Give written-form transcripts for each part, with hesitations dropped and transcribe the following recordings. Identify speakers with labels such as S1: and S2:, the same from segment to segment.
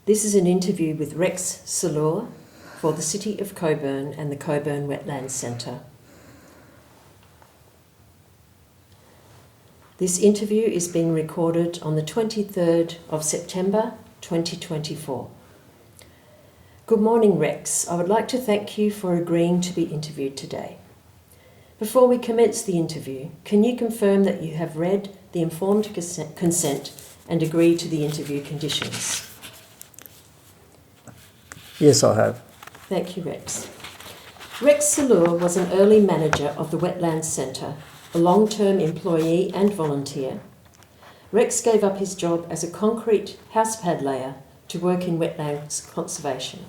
S1: This is an interview with Rex Sallur for the City of Coburn and the Coburn Wetlands Centre. This interview is being recorded on the 23rd of September 2024. Good morning, Rex. I would like to thank you for agreeing to be interviewed today. Before we commence the interview, can you confirm that you have read the informed consent and agreed to the interview conditions?
S2: Yes, I have.
S1: Thank you, Rex. Rex Sallur was an early manager of the Wetlands Centre, a long-term employee and volunteer. Rex gave up his job as a concrete housepad layer to work in wetlands conservation.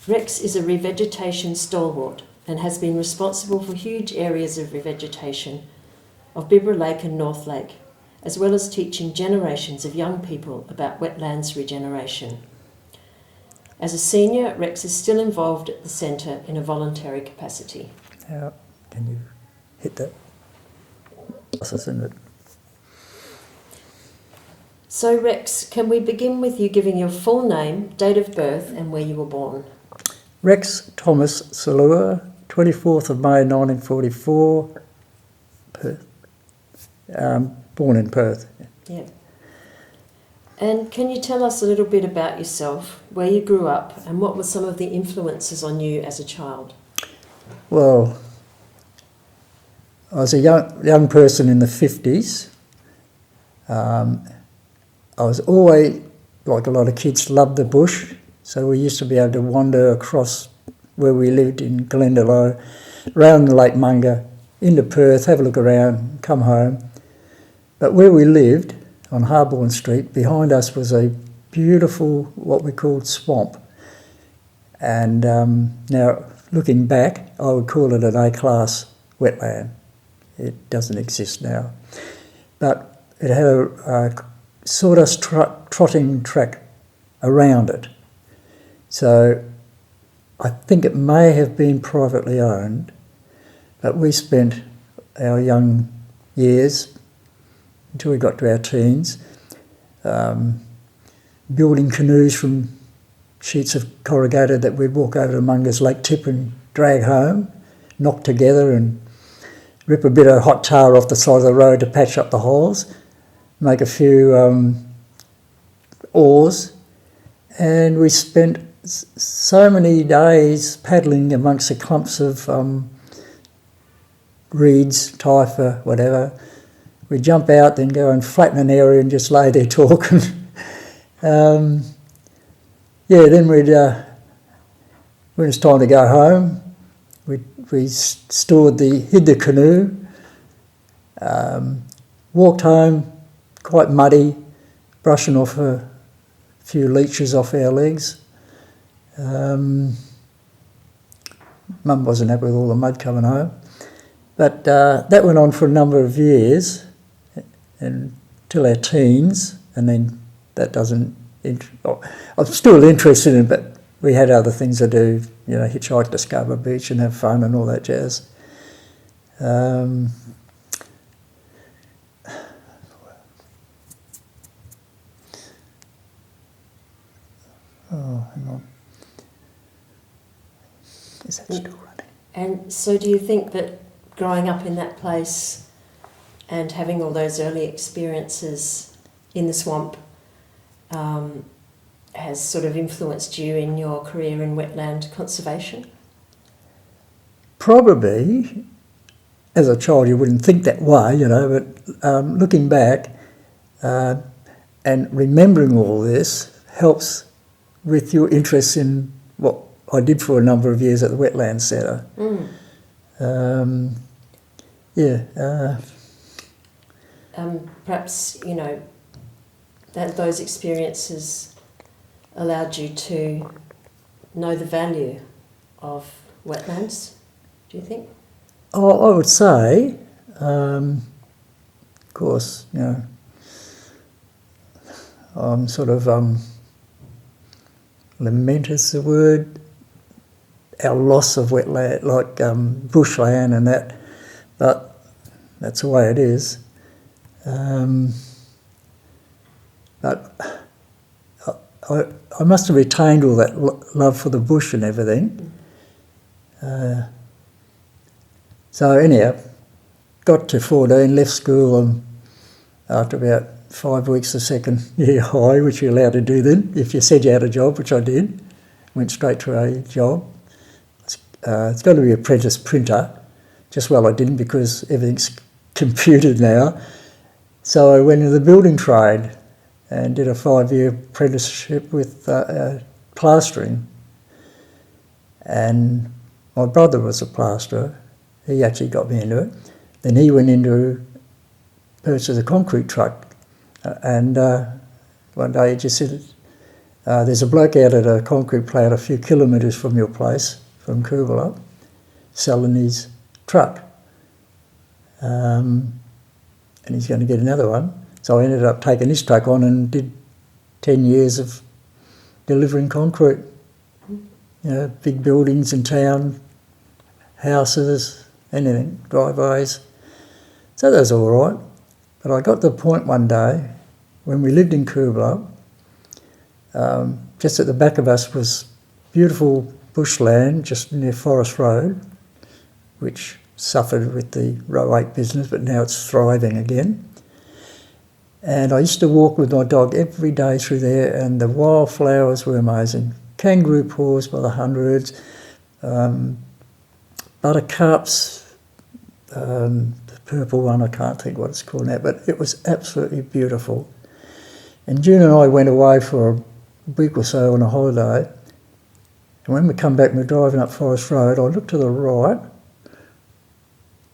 S1: Rex is a revegetation stalwart and has been responsible for huge areas of revegetation of Bibra Lake and North Lake, as well as teaching generations of young people about wetlands regeneration. As a senior, Rex is still involved at the centre in a voluntary capacity.
S2: How can you hit that? Isn't it?
S1: So Rex, can we begin with you giving your full name, date of birth and where you were born?
S2: Rex Thomas Sallur, 24th of May 1944, Perth. Born in Perth.
S1: Yeah. And can you tell us a little bit about yourself, where you grew up and what were some of the influences on you as a child?
S2: Well, I was a young person in the 50s. I was always, like a lot of kids, loved the bush, so we used to be able to wander across where we lived in Glendalough, round Lake Munga, into Perth, have a look around, come home. But where we lived, on Harborne Street, behind us was a beautiful, what we called swamp. And now, looking back, I would call it an A-class wetland. It doesn't exist now. But it had a sawdust trotting track around it. So I think it may have been privately owned, but we spent our young years, until we got to our teens, building canoes from sheets of corrugated that we'd walk over to Munga's Lake Tip and drag home, knock together and rip a bit of hot tar off the side of the road to patch up the holes, make a few oars, and we spent so many days paddling amongst the clumps of reeds, typha, whatever. We'd jump out, then go and flatten an area and just lay there talking. Then when it was time to go home, we hid the canoe, walked home, quite muddy, brushing off a few leeches off our legs. Mum wasn't happy with all the mud coming home. But that went on for a number of years, until our teens, and then that doesn't... I'm still interested in it, but we had other things to do, hitchhike to Scarborough Beach and have fun and all that jazz. Hang on. Is that still running?
S1: And so do you think that growing up in that place and having all those early experiences in the swamp has sort of influenced you in your career in wetland conservation?
S2: Probably. As a child you wouldn't think that way, but looking back and remembering all this helps with your interest in what I did for a number of years at the Wetlands Centre.
S1: Perhaps, that those experiences allowed you to know the value of wetlands, do you think?
S2: Oh, I would say, of course, I'm sort of lament is the word, our loss of wetland, like bushland and that, but that's the way it is. But I must have retained all that love for the bush and everything. So anyhow, got to 14, left school, and after about 5 weeks of second year high, which you're allowed to do then, if you said you had a job, which I did, went straight to a job. It's going to be apprentice printer. Just well I didn't because everything's computed now. So I went into the building trade and did a 5-year apprenticeship with plastering. And my brother was a plasterer. He actually got me into it. Then he went into purchase a concrete truck. And one day he just said, there's a bloke out at a concrete plant a few kilometres from your place, from Coolbellup, selling his truck. And he's going to get another one. So I ended up taking this truck on and did 10 years of delivering concrete. You know, big buildings in town, houses, anything, driveways. So that was all right. But I got to the point one day when we lived in Coolbellup, just at the back of us was beautiful bushland just near Forest Road, which suffered with the Row 8 business, but now it's thriving again. And I used to walk with my dog every day through there, and the wildflowers were amazing. Kangaroo paws by the hundreds, buttercups, the purple one, I can't think what it's called now, but it was absolutely beautiful. And June and I went away for a week or so on a holiday, and when we come back and we're driving up Forest Road, I looked to the right,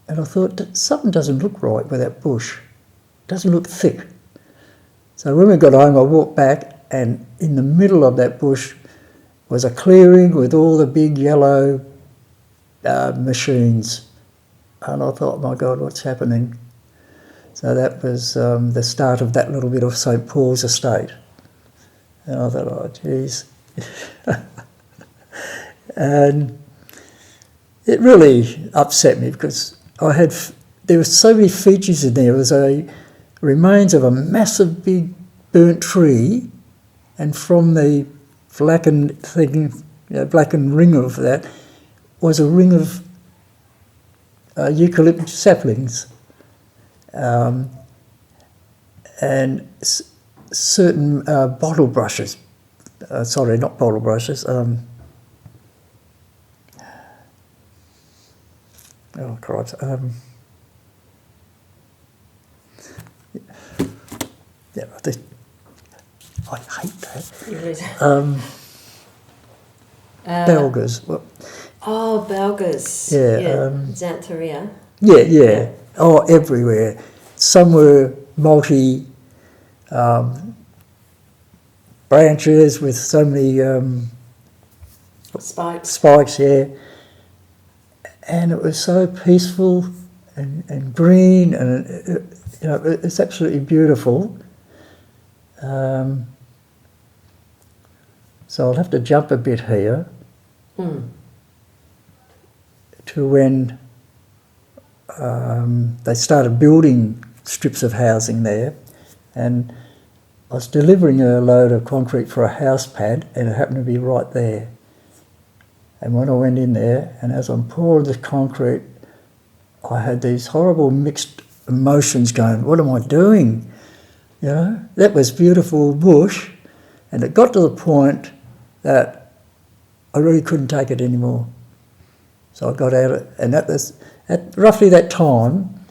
S2: and I thought, something doesn't look right with that bush. It doesn't look thick. So when we got home, I walked back, and in the middle of that bush was a clearing with all the big yellow machines. And I thought, my God, what's happening? So that was the start of that little bit of St Paul's estate. And I thought, oh, geez. And it really upset me because there were so many features in there. There was remains of a massive big burnt tree, and from the blackened ring of that was a ring of eucalyptus saplings, and certain bottle brushes. Sorry, not bottle brushes. Oh, Christ. Yeah, I hate that. Belgas. Well,
S1: oh, belgas.
S2: Yeah.
S1: Xantheria.
S2: Yeah. Oh, everywhere. Some were branches with so many spikes, yeah. And it was so peaceful and green, and it's absolutely beautiful. So I'll have to jump a bit here to when they started building strips of housing there, and I was delivering a load of concrete for a house pad, and it happened to be right there. And when I went in there, and as I'm pouring the concrete, I had these horrible mixed emotions going, what am I doing? You know, that was beautiful bush, and it got to the point that I really couldn't take it anymore. So I got out of it, and at roughly that time,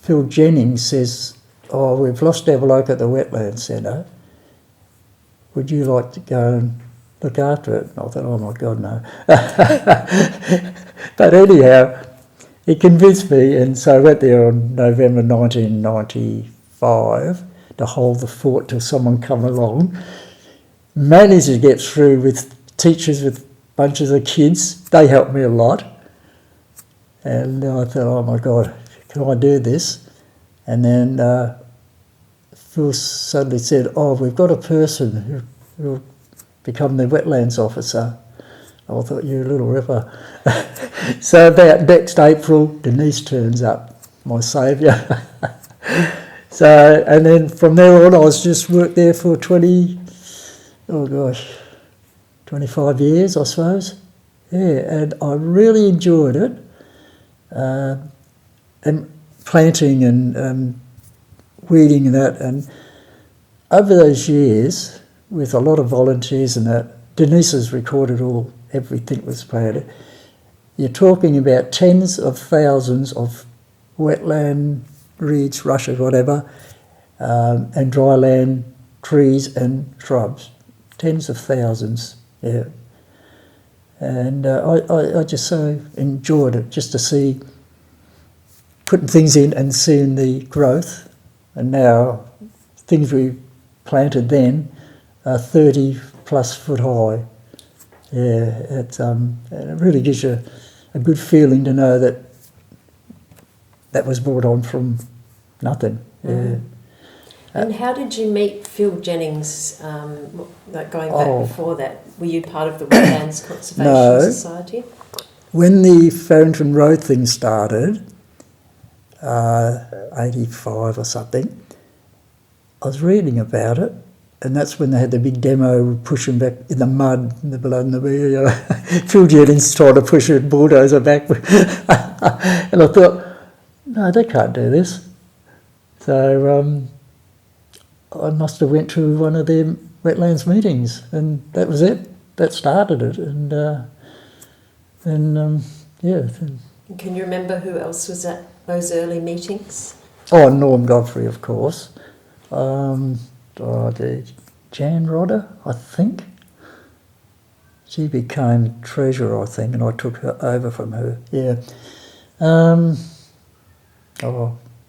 S2: Phil Jennings says, oh, we've lost our bloke at the Wetlands Centre. Would you like to go and look after it? And I thought, oh my God, no. But anyhow, he convinced me, and so I went there on November 1995 to hold the fort till someone come along. Managed to get through with teachers with bunches of kids. They helped me a lot. And I thought, oh my God, can I do this? And then Phil suddenly said, oh, we've got a person who will become the wetlands officer. I thought, you little ripper. So about next April, Denise turns up, my saviour. So, and then from there on, I was just worked there for 25 years, I suppose. Yeah, and I really enjoyed it. And planting and weeding and that. And over those years, with a lot of volunteers and that, Denise has recorded everything was planted. You're talking about tens of thousands of wetland, reeds, rushes, whatever, and dry land, trees and shrubs. Tens of thousands, yeah. And I just so enjoyed it, just to see putting things in and seeing the growth. And now things we planted then are 30 plus foot high. Yeah, it really gives you a good feeling to know that was brought on from nothing. Yeah.
S1: And how did you meet Phil Jennings, going back before that? Were you part of the Wetlands Conservation Society?
S2: When the Farrington Road thing started, 85 or something, I was reading about it, and that's when they had the big demo pushing back in the mud, in the blood and the beer. Phil Jennings trying to push a bulldozer back. And I thought, no, they can't do this. So I must have went to one of their Wetlands meetings, and that was it. That started it, and yeah.
S1: Can you remember who else was at those early meetings?
S2: Oh, Norm Godfrey, of course. Jan Rodder, I think. She became treasurer, I think, and I took her over from her. Yeah.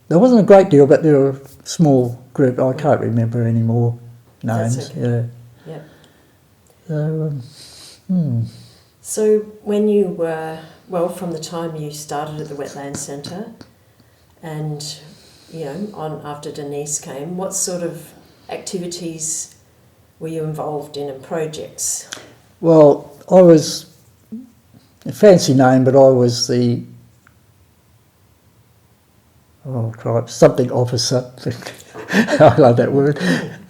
S2: There wasn't a great deal, but there were a small group. I can't remember any more names.
S1: That's okay.
S2: Yeah.
S1: So when you were, from the time you started at the Wetlands Centre and, on after Denise came, what sort of activities were you involved in and projects?
S2: Well, I was, a fancy name, but I was the, something officer. I love that word.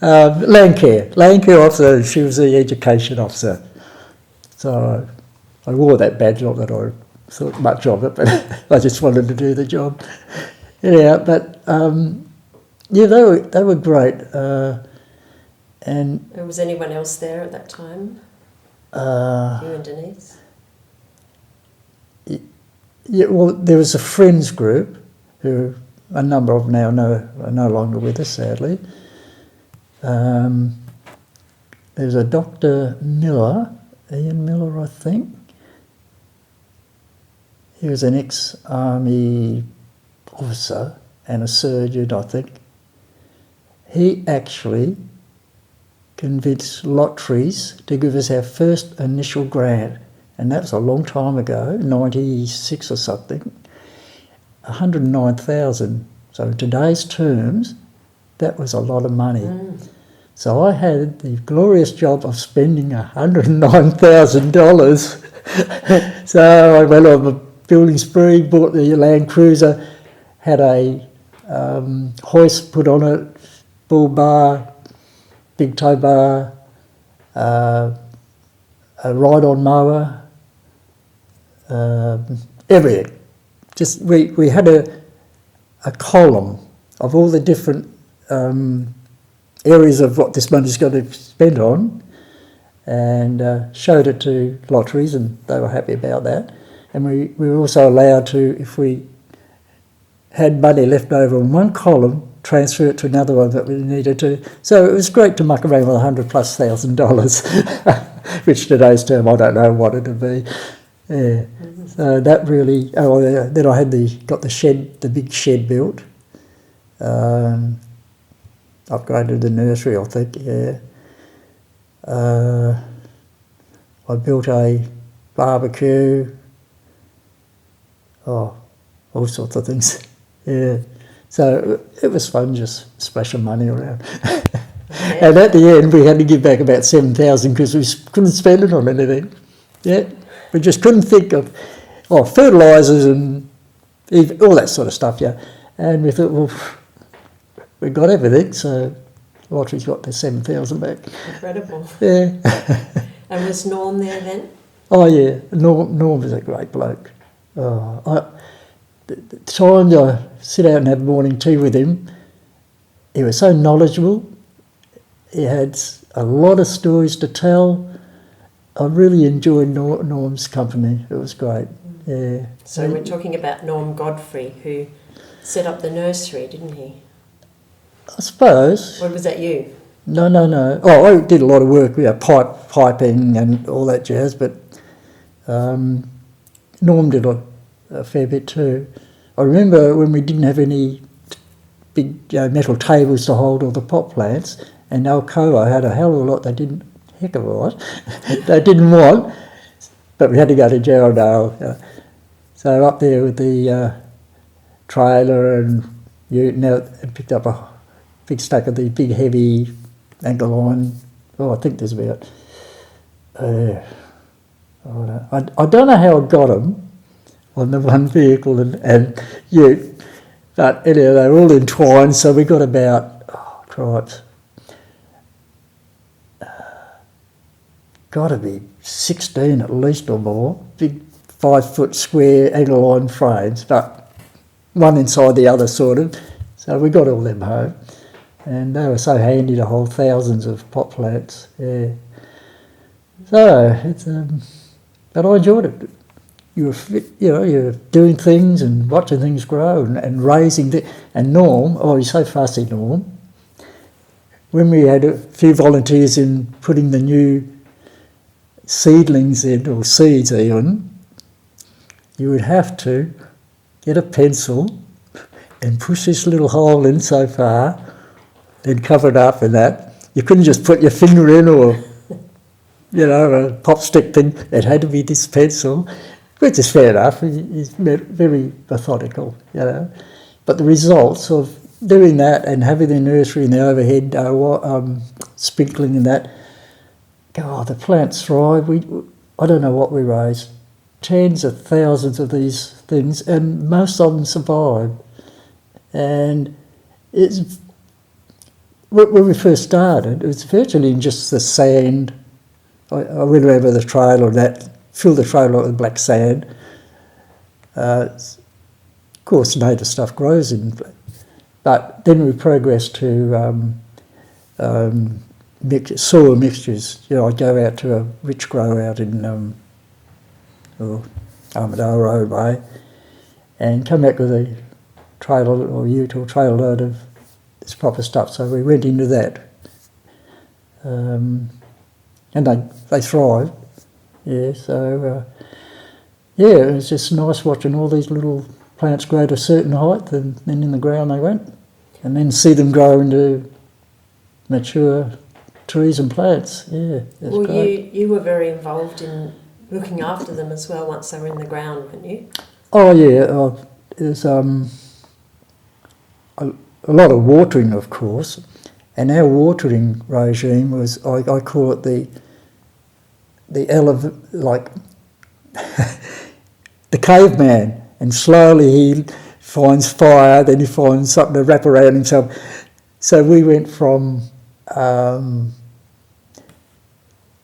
S2: Land care officer. She was the education officer. So I wore that badge, not that I thought much of it, but I just wanted to do the job. Yeah, but they were great. And
S1: was anyone else there at that time? You and Denise?
S2: Yeah, well, there was a friends group who a number of now are no longer with us, sadly. There's a Dr. Miller, Ian Miller, I think. He was an ex-army officer and a surgeon, I think. He actually convinced Lotteries to give us our first initial grant, and that was a long time ago, 96 or something. 109,000. So in today's terms, that was a lot of money. So I had the glorious job of spending $109,000. So I went on a building spree, bought the Land Cruiser, had a hoist put on it, bull bar, big tow bar, a ride-on mower, everything. Just we had a column of all the different areas of what this money's going to be spent on, and showed it to Lotteries, and they were happy about that. And we were also allowed to, if we had money left over in one column, transfer it to another one that we needed to. So it was great to muck around with $100,000+, which today's term I don't know what it'd be. Yeah. So that really. Then I had got the shed, the big shed built. Upgraded the nursery, I think. Yeah. I built a barbecue. All sorts of things. Yeah. So it was fun just splashing money around. Yeah. And at the end, we had to give back about 7,000 because we couldn't spend it on anything. Yeah. We just couldn't think of fertilisers and all that sort of stuff, yeah. And we thought, we got everything, so lottery's got the 7,000 back.
S1: Incredible.
S2: Yeah.
S1: And was Norm there then?
S2: Oh yeah, Norm was a great bloke. The times I sit out and have morning tea with him, he was so knowledgeable. He had a lot of stories to tell. I really enjoyed Norm's company. It was great. Yeah.
S1: So we're talking about Norm Godfrey, who set up the nursery, didn't he?
S2: I suppose.
S1: Or was that you?
S2: No. Oh, I did a lot of work, piping and all that jazz, but Norm did a fair bit too. I remember when we didn't have any big metal tables to hold all the pot plants, and Alcoa had a hell of a lot they didn't want, but we had to go to Geraldale. So up there with the trailer and picked up a big stack of the big heavy angle iron. I think there's about I don't know how I got them on the one vehicle and ute, but anyhow, they were all entwined, so we got about, got to be 16 at least or more, big 5 foot square angle iron frames, but one inside the other sort of, so we got all them home, and they were so handy to hold thousands of pot plants, yeah. So, it's, but I enjoyed it. You're doing things and watching things grow and raising and Norm, he's so fussy, Norm. When we had a few volunteers in putting the new seedlings in, or seeds even, you would have to get a pencil and push this little hole in so far, then cover it up and that. You couldn't just put your finger in or, a pop stick thing. It had to be this pencil. Which is fair enough, he's very methodical, But the results of doing that and having the nursery and the overhead sprinkling and that, the plants thrive. I don't know what we raised, tens of thousands of these things, and most of them survive. And when we first started, it was virtually in just the sand. I went over the trail or that, fill the trail up with black sand. Of course, native stuff grows in, but then we progressed to soil mixtures. I'd go out to a rich grow out in Armadale Road way, and come back with a trailer or ute or trailer load of this proper stuff. So we went into that, and they thrived. Yeah, so it was just nice watching all these little plants grow to a certain height, and then in the ground they went, and then see them grow into mature trees and plants. Yeah, that's great.
S1: You were very involved in looking after them as well once they were in the ground, weren't you?
S2: Oh yeah, there's a lot of watering, of course, and our watering regime was I call it the caveman, and slowly he finds fire, then he finds something to wrap around himself. So we went from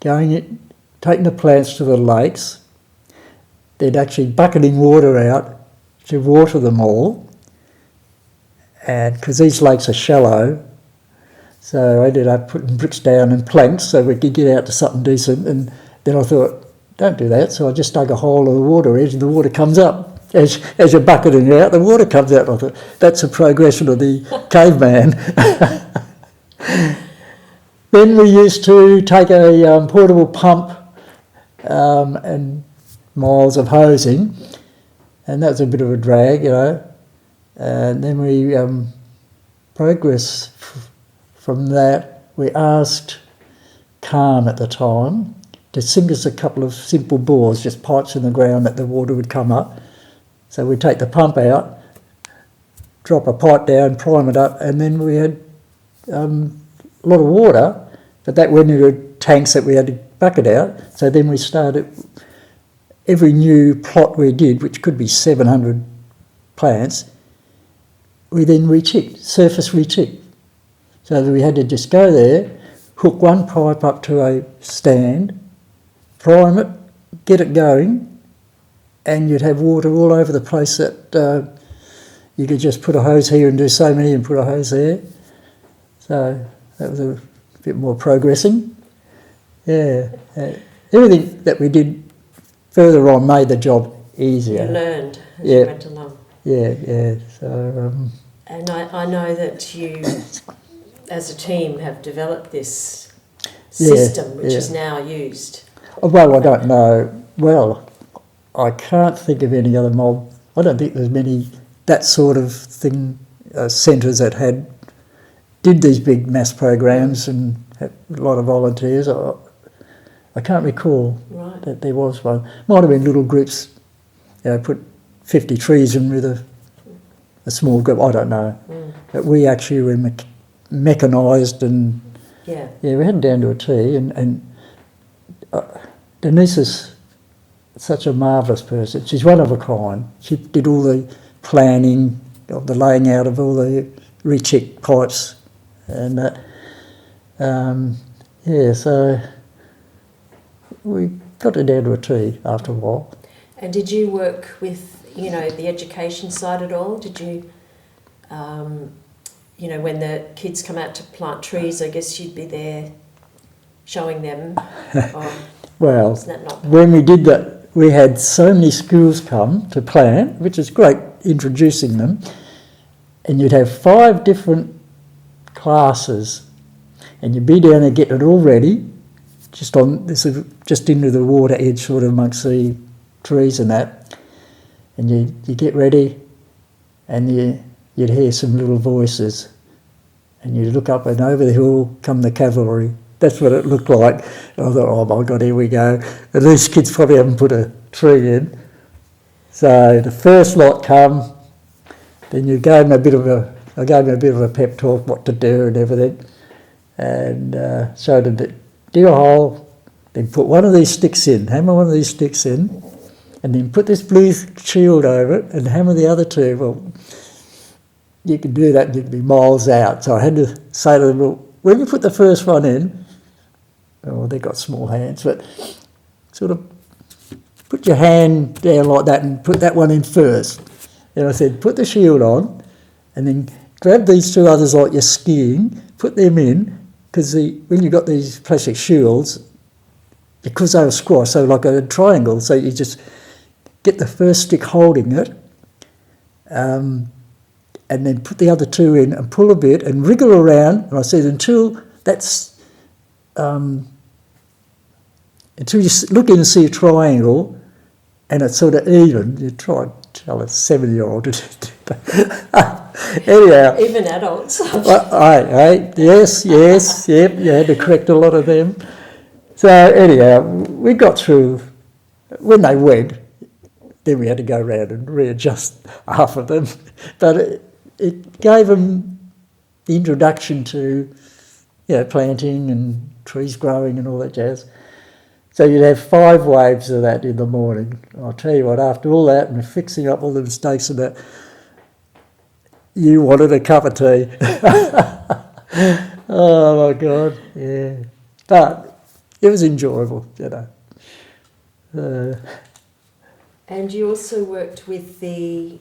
S2: taking the plants to the lakes, then actually bucketing water out to water them all, and because these lakes are shallow, so I ended up putting bricks down and planks so we could get out to something decent. And then I thought, don't do that. So I just dug a hole in the water edge and the water comes up. As you're bucketing out, the water comes out. I thought, that's a progression of the caveman. Then we used to take a portable pump and miles of hosing, and that was a bit of a drag, And then we progressed from that. We asked Calm at the time to sink us a couple of simple bores, just pipes in the ground that the water would come up. So we'd take the pump out, drop a pipe down, prime it up, and then we had a lot of water, but that went into tanks that we had to bucket out. So then we started, every new plot we did, which could be 700 plants, we then rechicked, surface rechicked. So that we had to just go there, hook one pipe up to a stand, prime it, get it going, and you'd have water all over the place that you could just put a hose here and do so many and put a hose there. So that was a bit more progressing. Yeah. Everything that we did further on made the job easier.
S1: You learned as you went along.
S2: Yeah. So,
S1: and I know that you, as a team, have developed this system which is now used.
S2: Well, I don't know. Well, I can't think of any other mob. I don't think there's many that sort of thing, centres that did these big mass programs and had a lot of volunteers. I can't recall that there was one. Might have been little groups, put 50 trees in with a small group, I don't know. But we actually were mechanised and we had it down to a T. And Denise is such a marvellous person. She's one of a kind. She did all the planning of the laying out of all the recheck pipes. And so we got it down to a T after a while.
S1: And did you work with, the education side at all? Did you, when the kids come out to plant trees, I guess you'd be there showing them?
S2: Well, when we did that, we had so many schools come to plant, which is great, introducing them, and you'd have 5 different classes, and you'd be down there getting it all ready, just into the water edge, sort of amongst the trees and that, and you get ready, and you'd hear some little voices, and you'd look up, and over the hill come the cavalry. That's what it looked like. And I thought, oh my God, here we go. And these kids probably haven't put a tree in. So the first lot come, then I gave them a bit of a pep talk, what to do and everything, and showed them that dig a hole, then put one of these sticks in, hammer one of these sticks in, and then put this blue shield over it and hammer the other 2. Well, you can do that and you can be miles out. So I had to say to them, well, when you put the first one in, they've got small hands, but sort of put your hand down like that and put that one in first. And I said, put the shield on and then grab these 2 others like you're skiing, put them in, because when you've got these plastic shields, because they were squashed, so like a triangle, so you just get the first stick holding it, and then put the other 2 in and pull a bit and wriggle around. And I said, until you look in and see a triangle and it's sort of even, you try and tell a 7-year-old to do that. Anyhow.
S1: Even adults.
S2: Yes, you had to correct a lot of them. So anyhow, we got through. When they went, then we had to go around and readjust half of them. But it gave them the introduction to, planting and trees growing and all that jazz. So you'd have 5 waves of that in the morning. I'll tell you what, after all that and fixing up all the mistakes and that, you wanted a cup of tea. Oh my God, yeah. But it was enjoyable,
S1: And you also worked with the,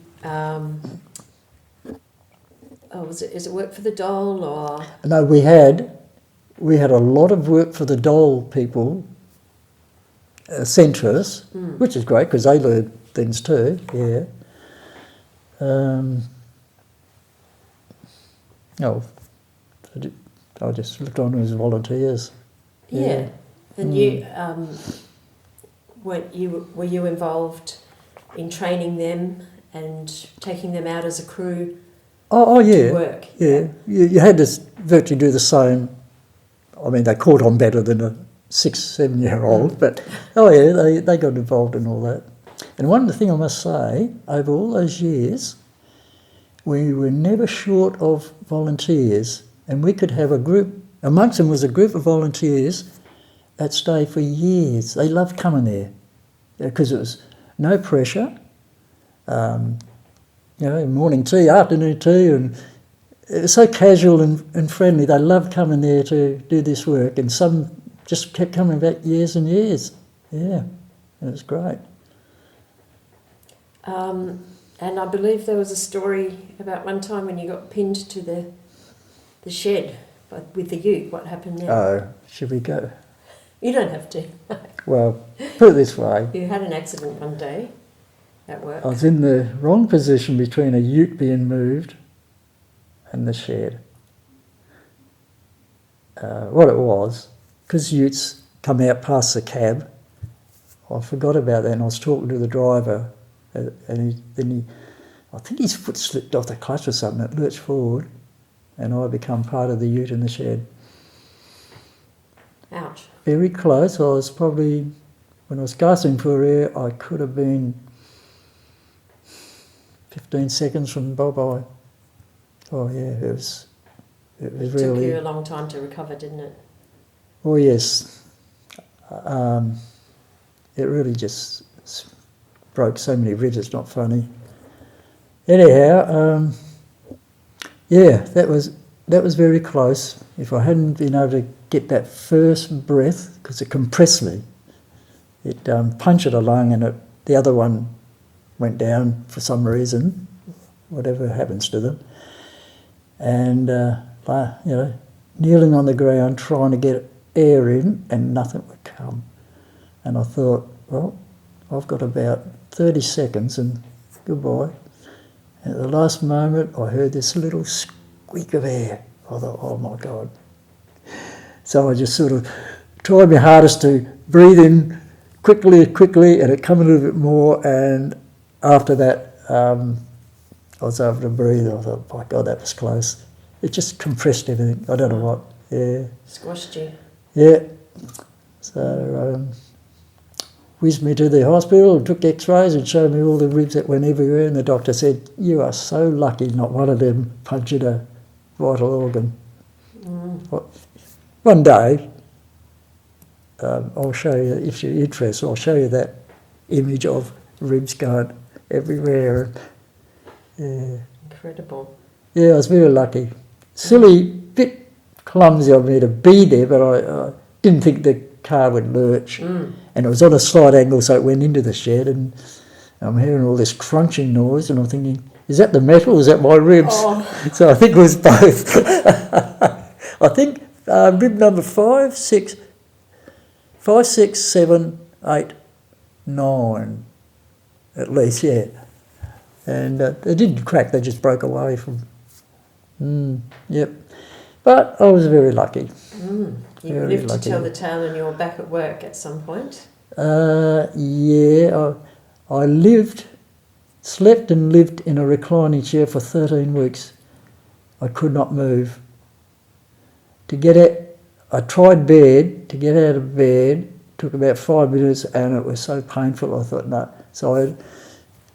S1: is it work for the dole or?
S2: No, we had a lot of work for the dole people, centres, which is great because they learn things too, I just looked on as volunteers.
S1: Yeah. And you, were you involved in training them and taking them out as a crew to work?
S2: Yeah. You had to virtually do the same. I mean, they caught on better than a 6-7-year-old, but they got involved in all that. And one thing I must say, over all those years, we were never short of volunteers, and we could have a group, amongst them was a group of volunteers that stayed for years. They loved coming there because it was no pressure, morning tea, afternoon tea, it was so casual and friendly. They loved coming there to do this work, and some just kept coming back years and years. Yeah, it was great.
S1: And I believe there was a story about one time when you got pinned to the shed with the ute. What happened there?
S2: Oh, should we go?
S1: You don't have to.
S2: Well, put it this way.
S1: You had an accident one day at work.
S2: I was in the wrong position between a ute being moved and the shed. What it was, because utes come out past the cab, I forgot about that, and I was talking to the driver, and I think his foot slipped off the clutch or something. It lurched forward, and I become part of the ute in the shed.
S1: Ouch.
S2: Very close. I was probably, when I was gasping for air, I could have been 15 seconds from bye-bye. Oh yeah, it was really...
S1: It took you a long time to recover, didn't it?
S2: Oh yes. It really just broke so many ribs, it's not funny. Anyhow, yeah, that was very close. If I hadn't been able to get that first breath, because it compressed me, it punctured a lung, and the other one went down for some reason, whatever happens to them. And, kneeling on the ground, trying to get air in, and nothing would come. And I thought, well, I've got about 30 seconds and goodbye. And at the last moment, I heard this little squeak of air. I thought, oh my God. So I just sort of tried my hardest to breathe in quickly, and it came a little bit more, and after that, I was able to breathe. I thought, my God, that was close. It just compressed everything. I don't know what. Yeah.
S1: Squashed you.
S2: Yeah. So whizzed me to the hospital and took x-rays and showed me all the ribs that went everywhere, and the doctor said, you are so lucky not one of them punctured a vital organ. One day, I'll show you, if you're interested, I'll show you that image of ribs going everywhere. Yeah.
S1: Incredible.
S2: Yeah, I was very lucky. Silly, bit clumsy of me to be there, but I didn't think the car would lurch. And it was on a slight angle, so it went into the shed, and I'm hearing all this crunching noise, and I'm thinking, is that the metal or is that my ribs?
S1: Oh.
S2: So I think it was both. I think rib number 5, 6, 7, 8, 9, at least, yeah. And they didn't crack, they just broke away from... Yep. But I was very lucky.
S1: You lived to tell the tale, and you were back at work at some point?
S2: Yeah, I slept and lived in a reclining chair for 13 weeks. I could not move. To get it, I tried bed, to get out of bed, took about 5 minutes, and it was so painful, I thought, no. So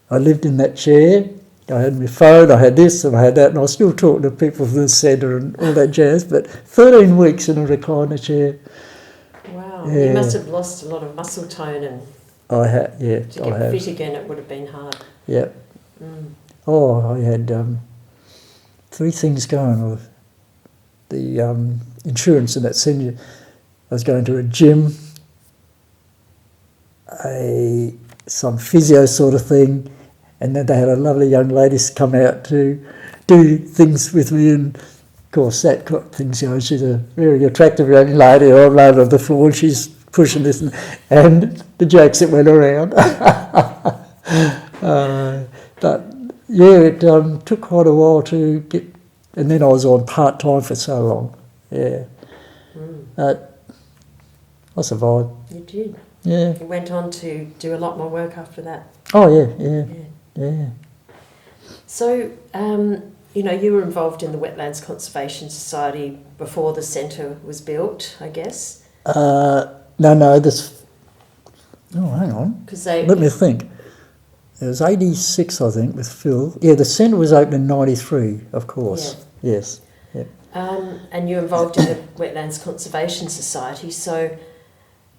S2: I lived in that chair. I had my phone, I had this and I had that, and I was still talking to people from the centre and all that jazz, but 13 weeks in a recliner chair.
S1: Wow,
S2: Yeah.
S1: you must have lost a lot of muscle tone, and
S2: I had, yeah,
S1: to
S2: I
S1: get
S2: have.
S1: fit again it would have been hard.
S2: Yeah. Oh, I had 3 things going with the insurance and that senior. I was going to a gym, some physio sort of thing, and then they had a lovely young lady come out to do things with me, and of course that got things going. She's a very attractive young lady. I'm laying on the floor and she's pushing this, and the jokes that went around. But yeah, it took quite a while to get, and then I was on part-time for so long. Yeah. I survived.
S1: You did.
S2: Yeah.
S1: You went on to do a lot more work after that.
S2: Oh yeah.
S1: So, you were involved in the Wetlands Conservation Society before the centre was built, I guess?
S2: No, this... Oh, hang on. Let me think. It was 86, I think, with Phil. Yeah, the centre was opened in 93, of course. Yeah. Yes. Yep.
S1: And you're involved in the Wetlands Conservation Society, so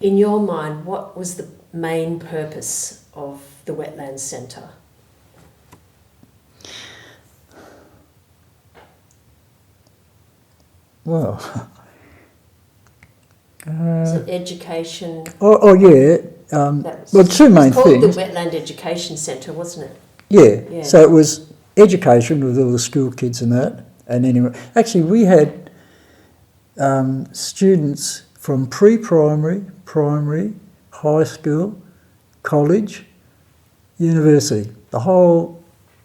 S1: in your mind, what was the main purpose of the Wetlands Centre?
S2: well,
S1: So education.
S2: yeah. Well, two main
S1: It was called
S2: things.
S1: the Wetland Education Centre, wasn't it?
S2: Yeah.
S1: Yeah.
S2: So it was education with all the school kids and that. And anyway, actually, we had students from pre-primary, primary, high school, college, university. The whole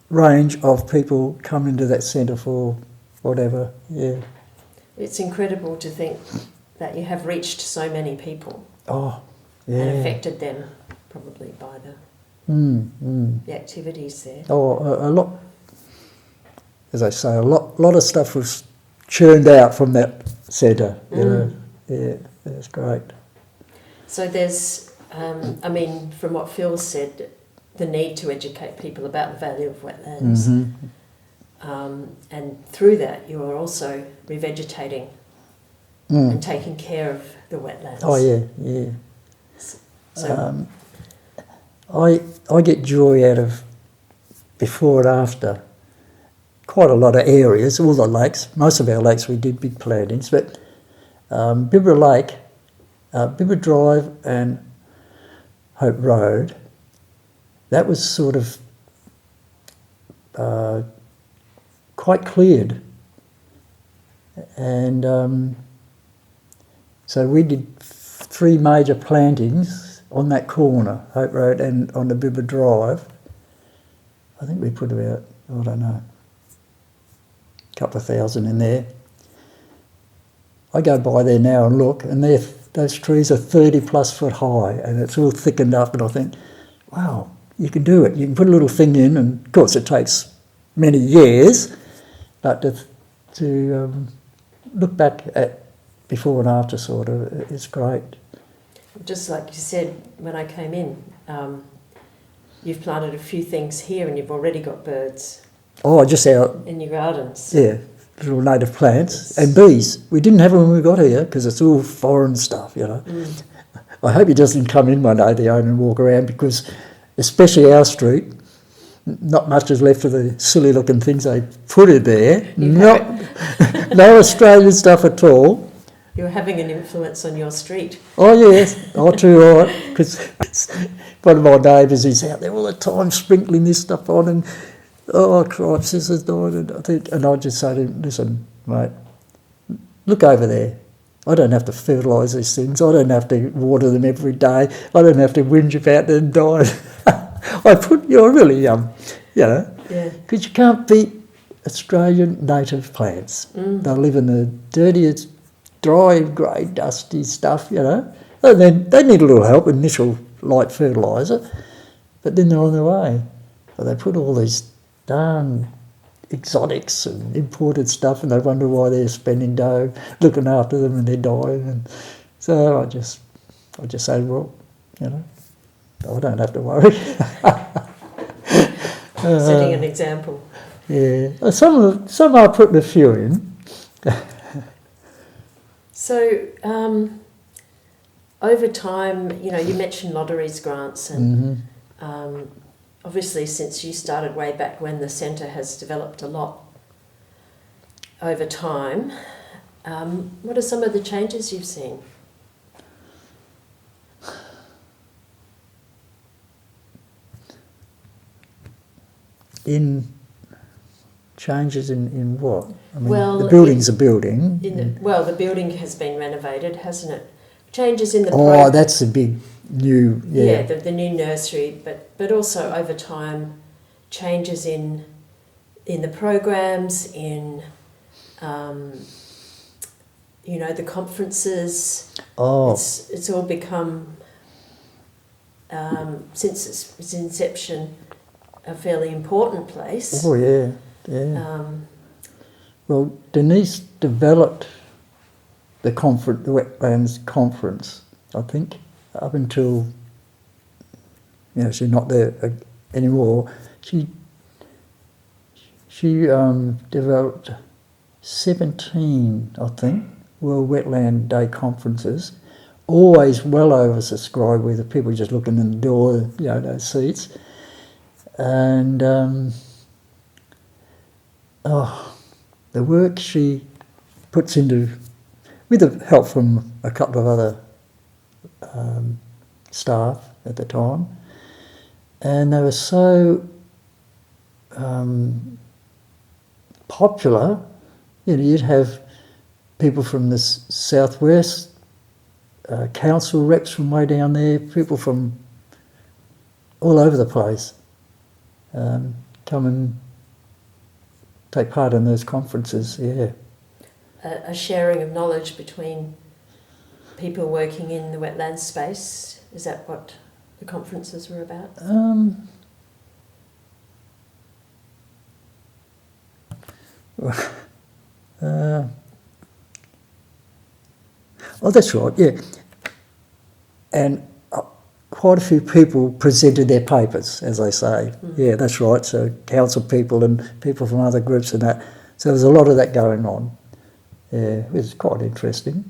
S2: range of people come into that centre for whatever. Yeah.
S1: It's incredible to think that you have reached so many people
S2: Oh, yeah.
S1: and affected them probably by the activities there.
S2: Oh, a lot. As I say, a lot of stuff was churned out from that centre. You know. Yeah, that's great.
S1: So there's, I mean, from what Phil said, the need to educate people about the value of wetlands. And through that, you are also revegetating and taking care of the wetlands.
S2: Oh yeah, yeah.
S1: So
S2: I get joy out of before and after. Quite a lot of areas, all the lakes. Most of our lakes we did big plantings, but Bibra Lake, Bibra Drive and Hope Road, that was sort of quite cleared. And so we did 3 major plantings on that corner, Hope Road and on the Bibra Drive. I think we put about, I don't know, a couple of thousand in there. I go by there now and look, and those trees are 30 plus foot high, and it's all thickened up, and I think, wow, you can do it. You can put a little thing in, and of course it takes many years, but to look back at before and after sort of, it's great.
S1: just like you said when I came in, you've planted a few things here and you've already got birds
S2: Oh, just out,
S1: in your gardens.
S2: yeah, little native plants and bees. We didn't have them when we got here because it's all foreign stuff, you know. I hope he doesn't come in one day, the owner, and walk around, because especially our street, not much is left of the silly looking things they put in there. No Australian stuff at all.
S1: You're having an influence on your street.
S2: Oh yes, oh too right, because one of my neighbours is out there all the time sprinkling this stuff on, and oh Christ, this is died, and I just say to him, listen, mate, look over there. I don't have to fertilise these things. I don't have to water them every day. I don't have to whinge about them dying. You're really you know, because you can't beat Australian native plants. They live in the dirtiest, dry, grey, dusty stuff, you know. And then they need a little help, initial light fertiliser, but then they're on their way. So they put all these darn exotics and imported stuff, and they wonder why they're spending dough looking after them and they're dying. And so I just say, well, you know, I don't have to worry.
S1: Setting an example.
S2: Yeah, some are putting a few in.
S1: So, over time, you know, you mentioned lotteries, grants, and obviously since you started way back when, the centre has developed a lot over time. What are some of the changes you've seen?
S2: In changes in what? I mean,
S1: Well,
S2: the building's a building.
S1: The building has been renovated, hasn't it? Changes in the
S2: that's a big new,
S1: yeah, the new nursery, but also over time, changes in the programs, in you know, the conferences. It's all become since its inception a fairly important place.
S2: Oh yeah. Well, Denise developed the Wetlands conference, I think, up until, you know, she's not there anymore. She developed 17, I think, World Wetland Day conferences, always well oversubscribed, with the people just looking in the door, you know, those seats. And the work she puts into, with the help from a couple of other staff at the time, and they were so popular. You know, you'd have people from the southwest, council reps from way down there, people from all over the place come and take part in those conferences. Yeah.
S1: A sharing of knowledge between people working in the wetland space. Is that what the conferences were about?
S2: Oh, that's right, yeah. And quite a few people presented their papers, as they say. Yeah, that's right. So council people and people from other groups and that. So there's a lot of that going on. Yeah, it was quite interesting.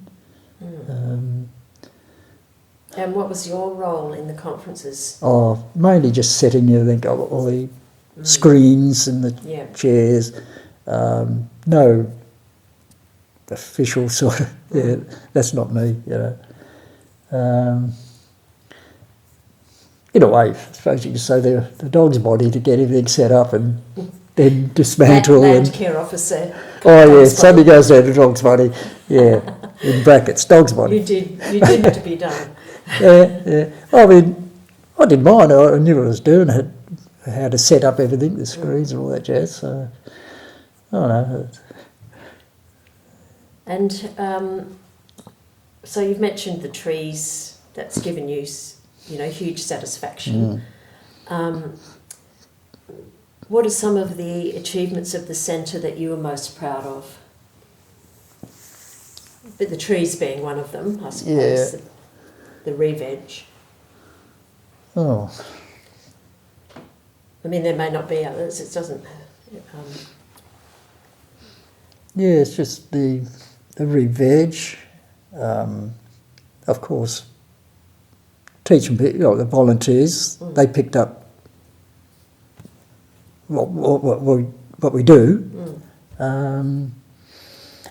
S1: And what was your role in the conferences?
S2: Oh, mainly just setting everything up, all the screens and the chairs. No official sort of, that's not me, you know. In a way, I suppose you could say the dog's body to get everything set up and then dismantle.
S1: Land care officer.
S2: Oh yeah, somebody goes down to dog's body. Yeah, in brackets, dog's body.
S1: You did to be done.
S2: Yeah. I mean, I didn't mind. I knew what I was doing. I had how to set up everything, the screens and all that jazz. So, I don't know.
S1: And so you've mentioned the trees. That's given you, huge satisfaction. What are some of the achievements of the centre that you were most proud of? But the trees being one of them, I suppose.
S2: Yeah.
S1: The re-veg.
S2: Oh.
S1: I mean, there may not be others. It doesn't.
S2: Yeah, it's just the re-veg. Of course, teaching people, the volunteers, they picked up what we do, and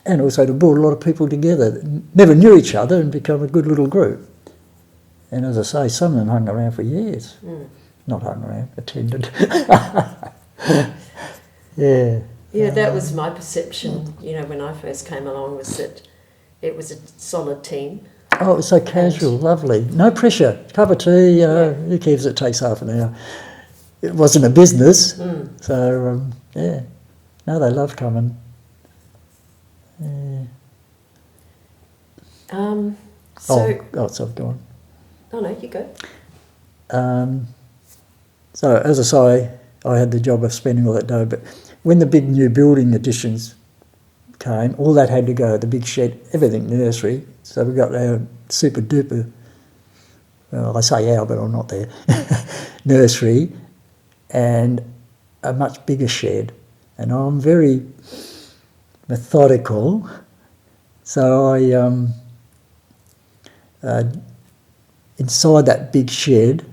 S2: also to brought a lot of people together that never knew each other and become a good little group. And as I say, some of them hung around for years. Not hung around, attended. Yeah.
S1: Yeah, that was my perception, when I first came along, was that it was a solid team.
S2: Oh, it was so casual, lovely. No pressure. Cup of tea, who cares if it takes half an hour. It wasn't a business, so, yeah. No, they loved coming. Yeah.
S1: So...
S2: sorry, go on.
S1: Oh, no, you go.
S2: So, as I say, I had the job of spending all that dough, but when the big new building additions came, all that had to go, the big shed, everything, nursery. So we got our super duper, well, I say our, but I'm not there, nursery, and a much bigger shed. And I'm very methodical, so I, inside that big shed,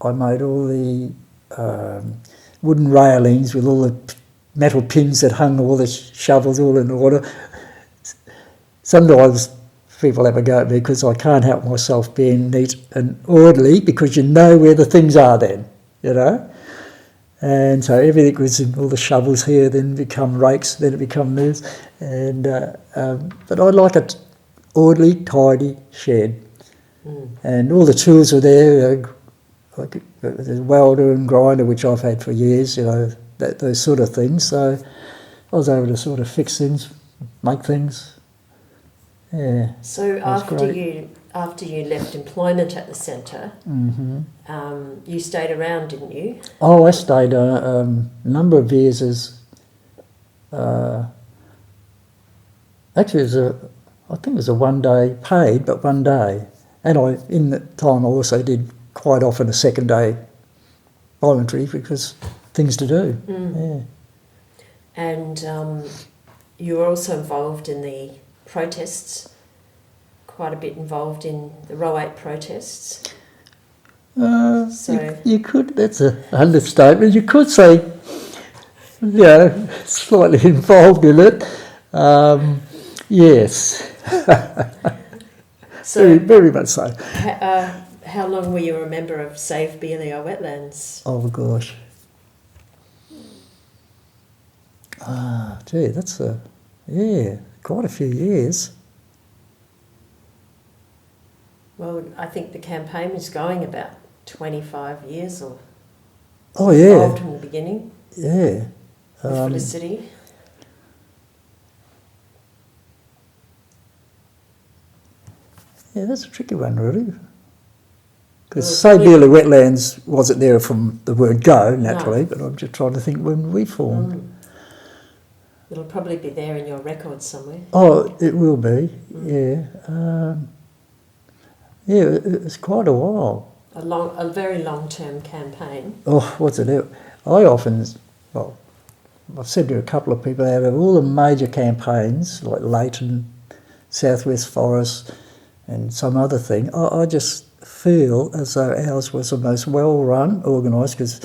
S2: I made all the wooden railings with all the metal pins that hung all the shovels all in order. Sometimes people have a go at me because I can't help myself being neat and orderly, because you know where the things are then, And so everything was in all the shovels here, then become rakes, then it become this. And but I like a orderly, tidy shed. And all the tools were there, like the welder and grinder, which I've had for years, those sort of things. So I was able to sort of fix things, make things. Yeah.
S1: So after you left employment at the centre, you stayed around, didn't you?
S2: Oh, I stayed a number of years as. Actually, I think it was a 1 day paid, but 1 day, and in that time I also did quite often a second day voluntary, because things to do. Yeah.
S1: And you were also involved in the protests, quite a bit involved in the Row 8 protests.
S2: You could, that's an understatement, you could say, slightly involved in it. Yes,
S1: So,
S2: very much so.
S1: how long were you a member of Save Beelio Wetlands?
S2: Oh gosh. Gee, that's quite a few years.
S1: Well, I think the campaign is going about 25 years or
S2: Oh yeah,
S1: involved from the beginning
S2: yeah.
S1: with Felicity.
S2: Yeah, that's a tricky one, really. Because
S1: Well,
S2: Save Beelio Wetlands wasn't there from the word go, naturally, but I'm just trying to think when we formed.
S1: It'll probably be there in your records somewhere.
S2: Oh, it will be, yeah. It's quite a while.
S1: A very long-term campaign.
S2: Oh, what's it? I often, well, I've said to a couple of people, out of all the major campaigns, like Leighton, Southwest Forest, and some other thing, I just feel as though ours was the most well-run, organised, because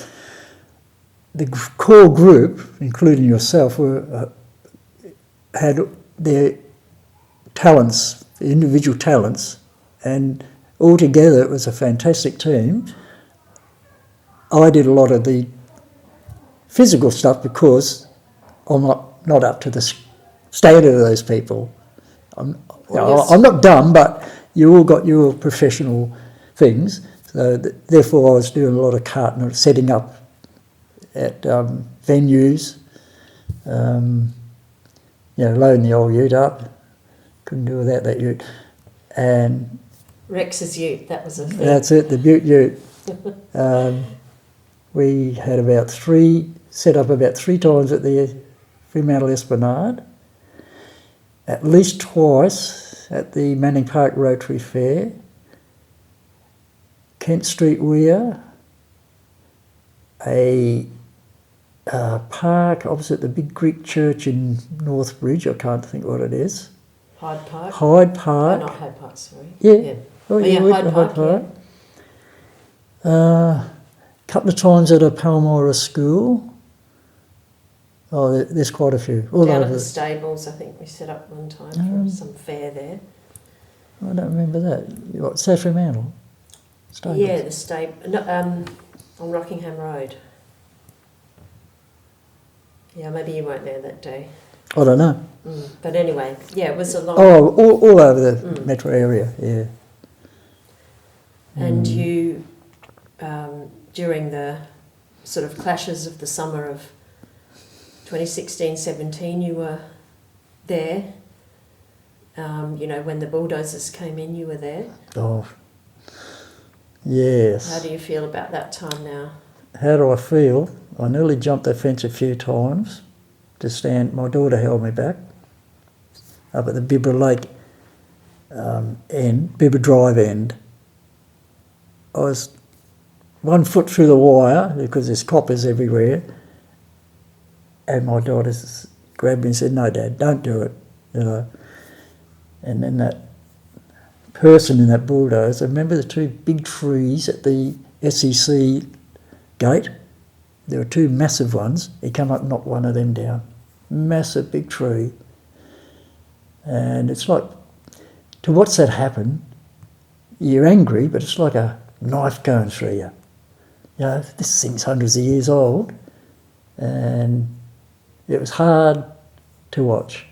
S2: the core group, including yourself, had their talents, individual talents, and altogether it was a fantastic team. I did a lot of the physical stuff because I'm not up to the standard of those people. I'm not dumb, but you all got your professional things. So therefore I was doing a lot of carting, setting up at venues, loading the old ute up. Couldn't do without that ute. And
S1: Rex's ute, that was a thing.
S2: that's it, the ute. We had set up about three times at the Fremantle Esplanade, at least twice at the Manning Park Rotary Fair, Kent Street Weir, a park opposite the big Greek church in Northbridge, I can't think what it is.
S1: Hyde Park?
S2: Hyde Park.
S1: Oh, not Hyde Park, sorry.
S2: Yeah.
S1: Hyde Park.
S2: A couple of times at a Palmyra school. Oh, there's quite a few.
S1: Down at the stables, I think we set up one time for some fair there.
S2: I don't remember that. What, South Fremantle? Stables?
S1: Yeah, the stable. No, on Rockingham Road. Yeah, maybe you weren't there that day.
S2: I don't know.
S1: But anyway, yeah, it was a long...
S2: Oh, all over the metro area, yeah.
S1: And you, during the sort of clashes of the summer of 2016-17, you were there. When the bulldozers came in, you were there.
S2: Oh, yes.
S1: How do you feel about that time now?
S2: How do I feel? I nearly jumped the fence a few times to stand. My daughter held me back up at the Bibra Lake Bibra Drive end. I was 1 foot through the wire because there's coppers everywhere, and my daughter grabbed me and said, "No, Dad, don't do it," And then that person in that bulldozer, remember the two big trees at the SEC gate? There were two massive ones. He came up and knocked one of them down. Massive big tree. And it's like, to watch that happen, you're angry, but it's like a knife going through you. This thing's hundreds of years old, and it was hard to watch.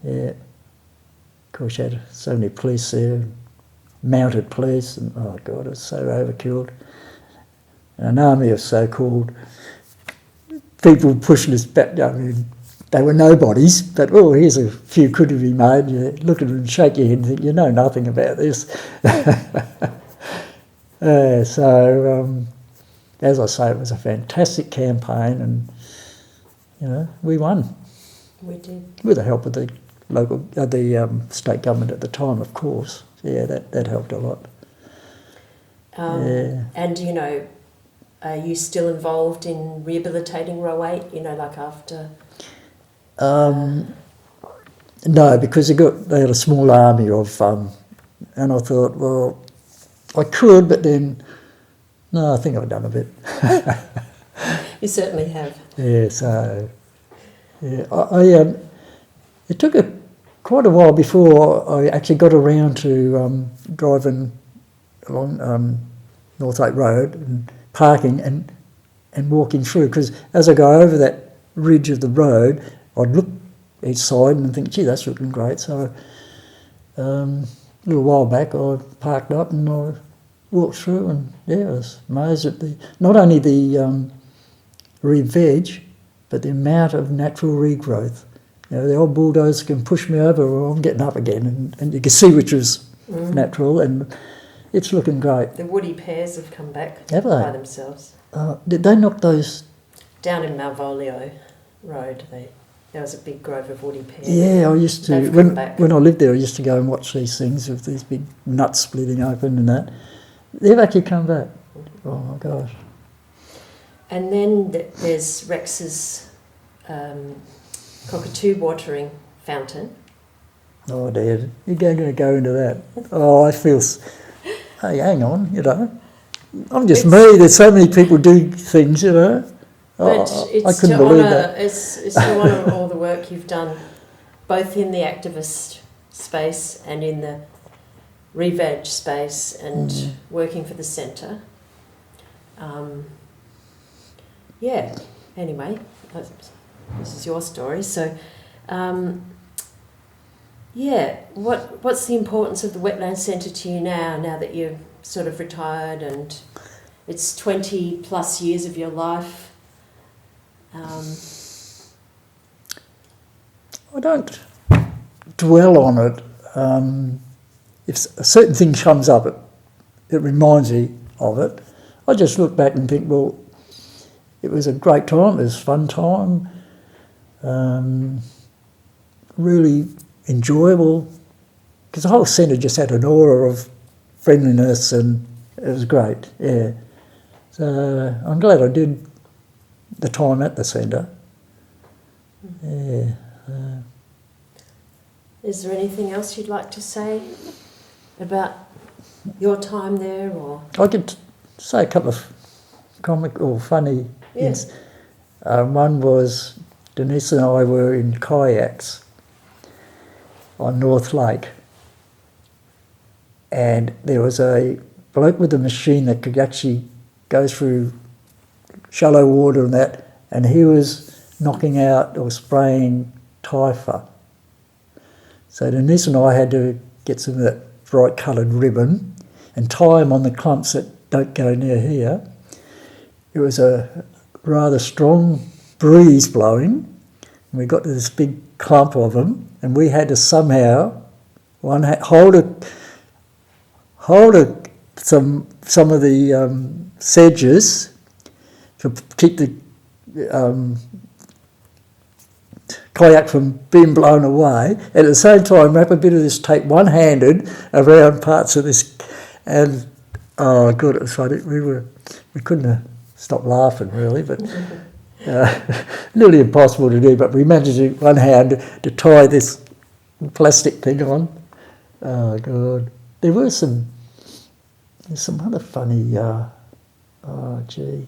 S2: Yeah. Of course, you had so many police there, mounted police, and oh God, it was so overkilled. And an army of so-called people pushing us back. I mean, they were nobodies, but here's a few could be made. You look at them and shake your head and think, you know nothing about this. As I say, it was a fantastic campaign, and we won.
S1: We did.
S2: With the help of the state government at the time, of course. Yeah, that helped a lot.
S1: And are you still involved in rehabilitating Row 8? Like after.
S2: No, because they had a small army of, and I thought, well, I could, but then, no, I think I've done a bit.
S1: You certainly have.
S2: Yeah, so, yeah, It took quite a while before I actually got around to driving along North Lake Road and parking and walking through, because as I go over that ridge of the road, I'd look each side and think, gee, that's looking great. So a little while back I parked up and I walked through, and yeah, I was amazed at not only the re-veg, but the amount of natural regrowth. You know, the old bulldozer can push me over, or I'm getting up again, and you can see which was natural, and it's looking great.
S1: The woody pears have come back
S2: Have they?
S1: by themselves.
S2: Did they knock those?
S1: Down in Malvolio Road, there was a big grove of woody pears.
S2: Yeah, I used to,
S1: They've come back.
S2: when I lived there, I used to go and watch these things with these big nuts splitting open and that. They've actually come back. Oh my gosh.
S1: And then there's Rex's cockatoo watering fountain.
S2: Oh, Dad, you're going to go into that. Oh, I feel... Hey, hang on, you know. I'm just me. There's so many people do things, you know.
S1: But
S2: I couldn't believe that.
S1: It's to honour all the work you've done, both in the activist space and in the re-veg space, and working for the centre. Yeah, anyway, this is your story. So, yeah, what's the importance of the Wetlands Centre to you now that you're sort of retired and it's 20 plus years of your life?
S2: I don't dwell on it. If a certain thing comes up, it reminds me of it. I just look back and think, well, it was a great time, it was a fun time, really enjoyable, because the whole centre just had an aura of friendliness, and it was great, yeah. So I'm glad I did the time at the centre. Yeah.
S1: Is there anything else you'd like to say about your time there, or?
S2: I could say a couple of comic or funny things. One was Denise and I were in kayaks on North Lake, and there was a bloke with a machine that could actually go through shallow water and that, and he was knocking out or spraying typha. So Denise and I had to get some of that bright coloured ribbon and tie them on the clumps that don't go near here. It was a rather strong breeze blowing, and we got to this big clump of them, and we had to somehow hold some of the sedges to keep the kayak from being blown away, and at the same time wrap a bit of this tape one-handed around parts of this, and oh god, it was funny. We couldn't have stopped laughing really, but nearly impossible to do, but we managed to one hand to tie this plastic thing on. Oh god, there's some other funny oh gee.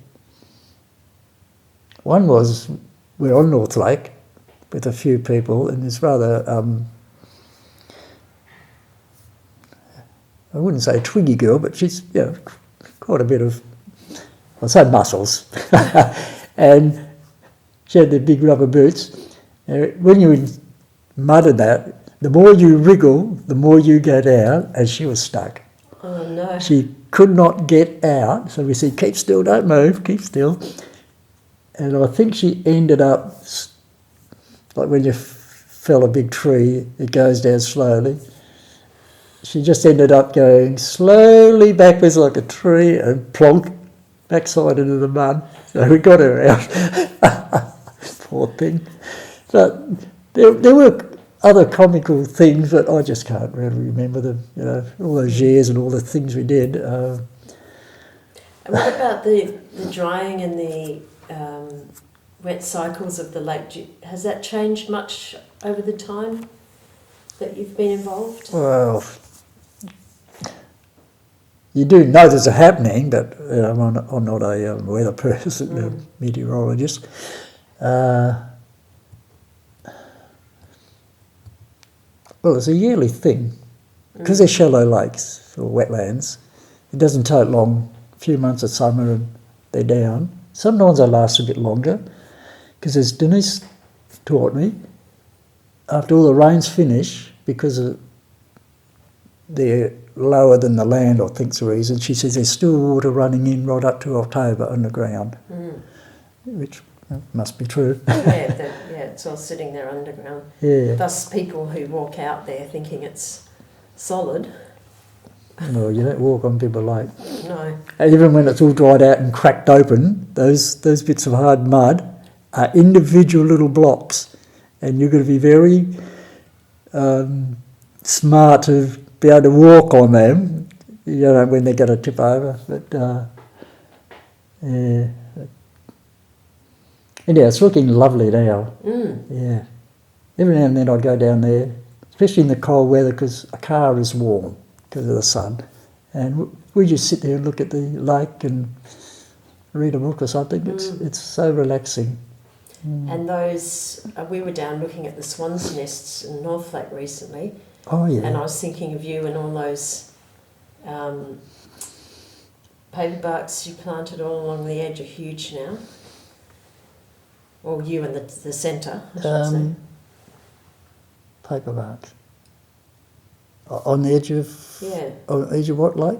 S2: One was, we're on North Lake with a few people, and there's rather, I wouldn't say a twiggy girl, but she's, you know, quite a bit of, I'll say muscles. And she had the big rubber boots. When you're in mud and that, the more you wriggle, the more you go down, and she was stuck.
S1: Oh no.
S2: She could not get out, so we said, keep still, don't move, keep still. And I think she ended up, like when you fell a big tree, it goes down slowly. She just ended up going slowly backwards like a tree and plonk, backside into the mud. So we got her out. Poor thing. But there were other comical things, but I just can't really remember them. You know, all those years and all the things we did.
S1: And what about the drying and the wet cycles of the lake? Has that changed much over the time that you've been involved?
S2: Well, you do know there's a happening, but you know, I'm not a weather person, a meteorologist. Well, it's a yearly thing. Because they're shallow lakes or wetlands, it doesn't take long, a few months of summer and they're down. Sometimes they last a bit longer, because as Denise taught me, after all the rains finish, because they're lower than the land, I think's the reason, she says there's still water running in right up to October underground, which must be true.
S1: It's all sitting there underground.
S2: Yeah.
S1: Thus people who walk out there thinking it's solid.
S2: No, you don't walk on Bibra Lake.
S1: No.
S2: Even when it's all dried out and cracked open, those bits of hard mud are individual little blocks, and you've got to be very smart to be able to walk on them, you know, when they're going to tip over. But yeah. Anyhow, it's looking lovely now. Yeah. Every now and then I'd go down there, especially in the cold weather, because a car is warm because of the sun. And we just sit there and look at the lake and read a book or something. It's so relaxing.
S1: And those, we were down looking at the swan's nests in North Lake recently.
S2: Oh, yeah.
S1: And I was thinking of you and all those paperbarks you planted all along the edge are huge now. Or you and the centre, I should say.
S2: Paperbarks. On the edge of...
S1: Yeah.
S2: On the edge of what lake?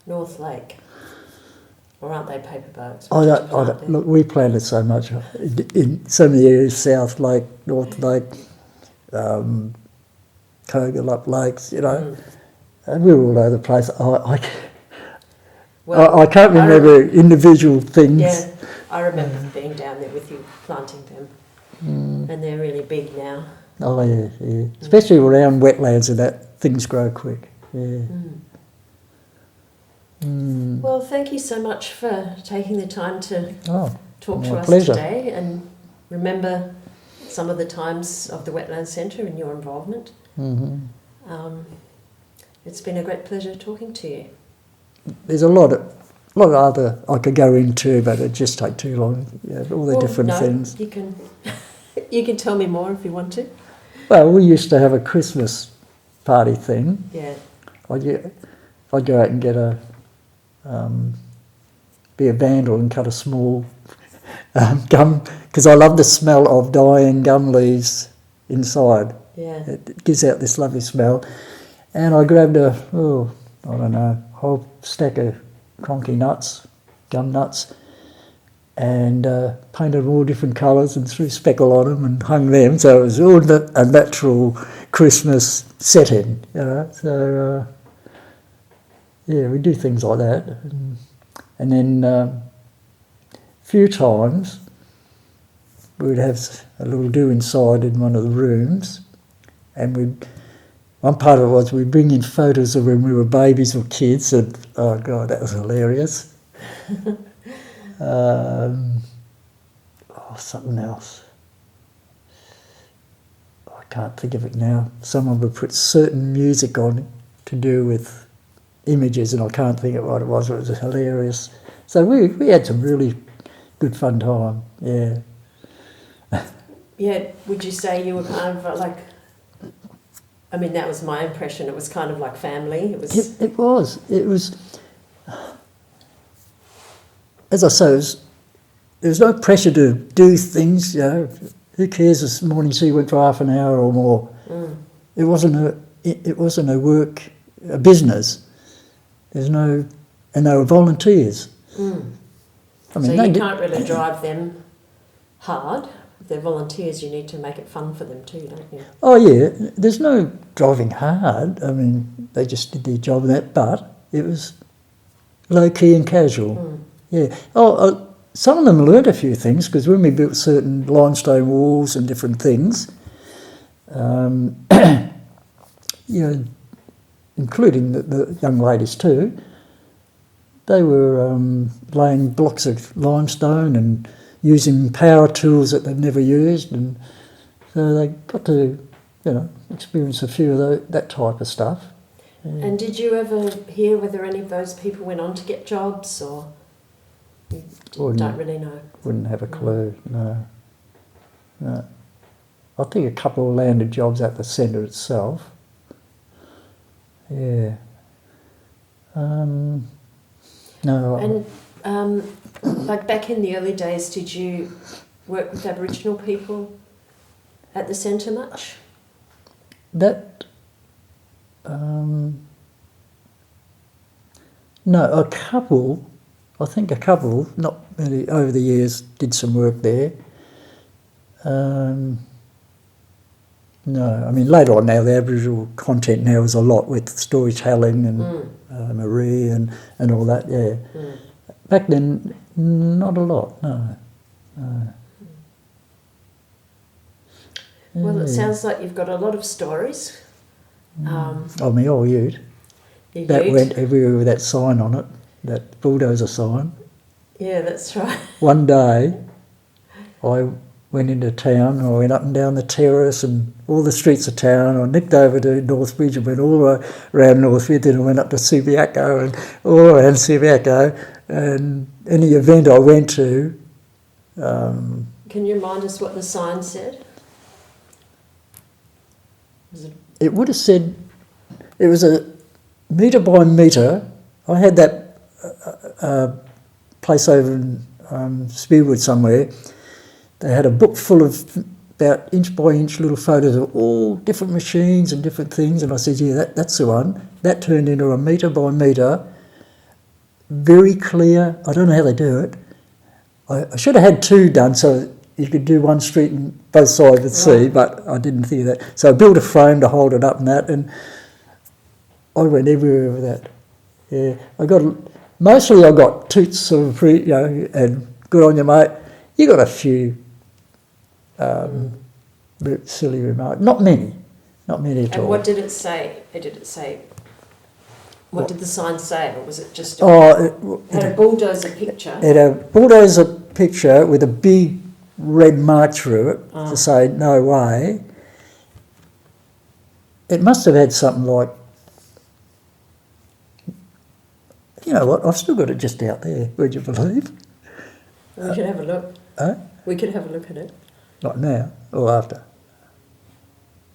S1: North Lake. Or aren't they paperbarks?
S2: I don't, look, we planted so much in so many areas, South Lake, North Lake, Kogalup Lakes, you know, and we were all over the place. I can't remember individual things.
S1: Yeah, I remember being down there with you planting them, and they're really big now.
S2: Oh, yeah, yeah. Especially around wetlands and that, things grow quick, yeah.
S1: Well, thank you so much for taking the time to talk to us
S2: pleasure.
S1: today, and remember some of the times of the Wetlands Centre and your involvement. It's been a great pleasure talking to you.
S2: There's a lot of other I could go into, but it'd just take too long. Yeah, all the different things.
S1: You can tell me more if you want to.
S2: Well, we used to have a Christmas party thing.
S1: Yeah.
S2: I'd go out and get be a vandal and cut a small gum, because I love the smell of dying gum leaves inside.
S1: Yeah.
S2: It gives out this lovely smell. And I grabbed a whole stack of cronky nuts, gum nuts, and painted them all different colours and threw speckle on them and hung them. So it was all a natural Christmas setting, you know. So, yeah, we do things like that. And then a few times we'd have a little do inside in one of the rooms, and one part of it was we'd bring in photos of when we were babies or kids, and oh God, that was hilarious. Something else. I can't think of it now. Someone would put certain music on to do with images, and I can't think of what it was. It was hilarious. So we had some really good fun time. Yeah.
S1: Yeah. Would you say you were kind of like? I mean, that was my impression. It was kind of like family. It was.
S2: It was. As I say, there was no pressure to do things. You know, who cares? This morning she went for half an hour or more. It wasn't a work, a business. And they were volunteers. I mean,
S1: so you can't really drive them hard. If they're volunteers, you need to make it fun for them too, don't you? Oh
S2: yeah, there's no driving hard. I mean, they just did their job in that, but it was low key and casual. Yeah. Some of them learnt a few things, because when we built certain limestone walls and different things, you know, including the young ladies too, they were laying blocks of limestone and using power tools that they'd never used, and so they got to, you know, experience a few of that type of stuff. Yeah.
S1: And did you ever hear whether any of those people went on to get jobs, or you don't really know?
S2: Wouldn't have a clue, no. I think a couple of landed jobs at the centre itself. Yeah. No.
S1: And like back in the early days, did you work with Aboriginal people at the centre much?
S2: That. No, a couple. I think a couple, not many, over the years did some work there. No, I mean later on now the Aboriginal content now is a lot with storytelling and Marie and all that, yeah. Back then, not a lot, no.
S1: Well, it sounds like you've got a lot of stories.
S2: I mean, old ute.
S1: Your
S2: That
S1: ute.
S2: went everywhere with that sign on it, that bulldozer sign.
S1: Yeah, that's right.
S2: One day, I went into town, I went up and down the terrace and all the streets of town. I nipped over to Northbridge and went all the way around Northbridge, then I went up to Subiaco and all around Subiaco. And any event I went to...
S1: Can you remind us what the sign said?
S2: It would have said... It was a metre by metre. I had that place over in Spearwood somewhere. They had a book full of about inch by inch little photos of all different machines and different things, and I said, yeah, that's the one. That turned into a metre by metre, very clear. I don't know how they do it. I should have had two done so you could do one street and both sides would see, but I didn't think of that. So I built a frame to hold it up and that, and I went everywhere with that. Yeah, mostly I got toots sort of and good on you, mate. You got a few silly remarks. Not many at all.
S1: And what did it say? What did the sign say, or was it just?
S2: It
S1: had a bulldozer picture.
S2: It had a bulldozer picture with a big red mark through it to say no way. It must have had something like, you know what? I've still got it just out there. Would you believe?
S1: We could have a look. We could have a look at it.
S2: Not now or after?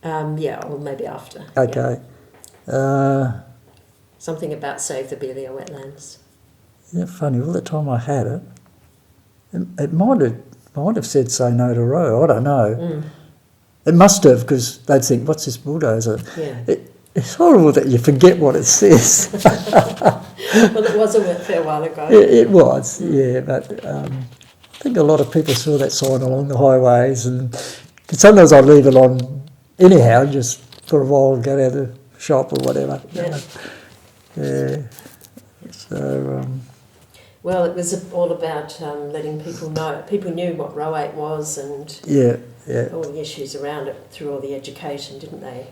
S1: Yeah, or maybe after.
S2: Okay.
S1: Yeah. Something about Save the Belia Wetlands.
S2: Yeah, funny. All the time I had it, it might have said "Say No to Row." I don't know. It must have, because they'd think, "What's this bulldozer?"
S1: Yeah.
S2: It's horrible that you forget what it says.
S1: Well, it was a fair while ago.
S2: It was, yeah, but I think a lot of people saw that sign along the highways, and sometimes I'd leave it on anyhow, just for a while, go down to the shop or whatever.
S1: Yeah.
S2: Yeah. So.
S1: Well, it was all about letting people know. People knew what Row 8 was and all the issues around it through all the education, didn't they?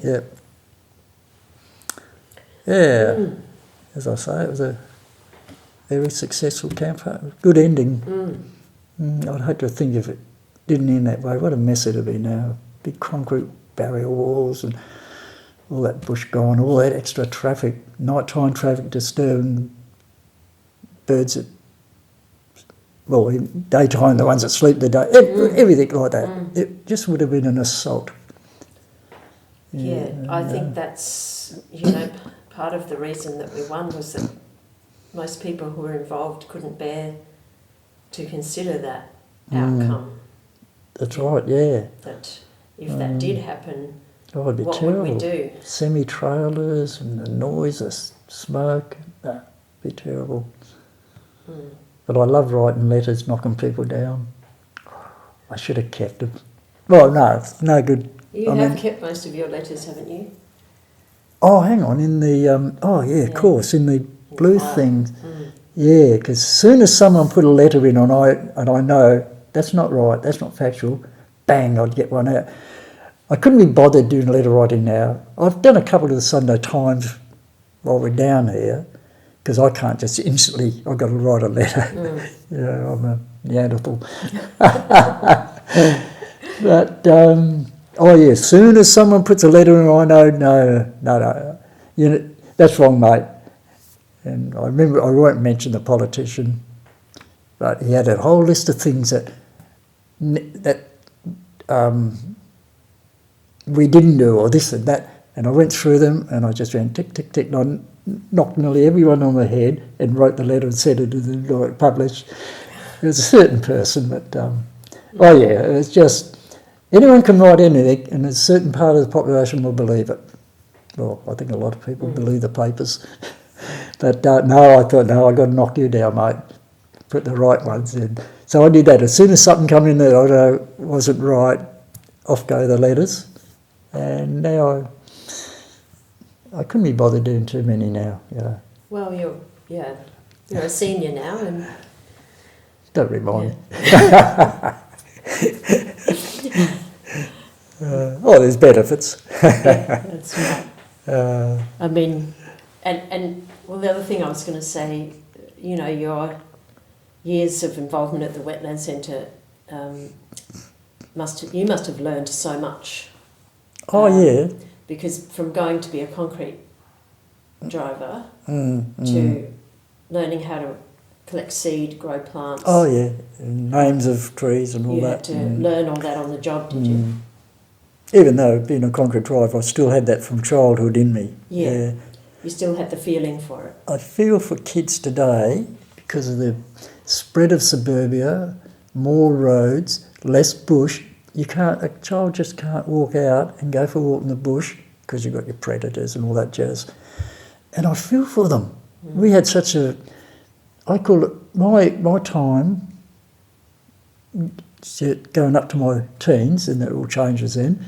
S1: Yeah. Yeah. As I say, it was a very successful campaign. Good ending. I'd hate to think if it didn't end that way. What a mess it'd be now. Big concrete barrier walls and all that bush gone, all that extra traffic, nighttime traffic disturbing birds that, well, in daytime, the ones that sleep the day, everything like that. It just would have been an assault. Yeah, I think that's, part of the reason that we won was that most people who were involved couldn't bear to consider that outcome.
S2: That's right, yeah.
S1: That if that did happen,
S2: it'd be
S1: what
S2: terrible.
S1: would we do?
S2: Semi-trailers and the noise, the smoke, it'd be terrible. But I love writing letters, knocking people down. I should have kept them. Well, no, it's no good.
S1: You have kept most of your letters, haven't you?
S2: Oh, hang on, in the, of course, in the blue thing. Yeah, because as soon as someone put a letter in and I know that's not right, that's not factual, bang, I'd get one out. I couldn't be bothered doing letter writing now. I've done a couple of the Sunday Times while we're down here, because I can't just instantly, I've got to write a letter. I'm a Neanderthal. But, as soon as someone puts a letter in, I know, no, that's wrong, mate. And I remember, I won't mention the politician, but he had a whole list of things that we didn't do, or this and that. And I went through them and I just went tick, tick, tick, and I knocked nearly everyone on the head and wrote the letter and sent it to them, like, published. It was a certain person, but, oh yeah, it's just, anyone can write anything and a certain part of the population will believe it. Well, I think a lot of people believe the papers. But no, I thought, no, I've got to knock you down, mate. Put the right ones in. So I did that. As soon as something come in that I know wasn't right, off go the letters. And now I couldn't be bothered doing too many now. Yeah.
S1: Well, you're a senior now, and
S2: don't remind me. Oh, there's benefits.
S1: That's right. I mean, and well, the other thing I was going to say, you know, your years of involvement at the Wetland Centre, you must have learned so much.
S2: Oh yeah.
S1: Because from going to be a concrete driver to learning how to collect seed, grow plants.
S2: Oh yeah, and names of trees and all that.
S1: You had to learn all that on the job, did you?
S2: Even though being a concrete driver, I still had that from childhood in me.
S1: Yeah. You still had the feeling for it.
S2: I feel for kids today, because of the spread of suburbia, more roads, less bush. A child just can't walk out and go for a walk in the bush because you've got your predators and all that jazz. And I feel for them. We had such I call it my time, going up to my teens, and it all changes then.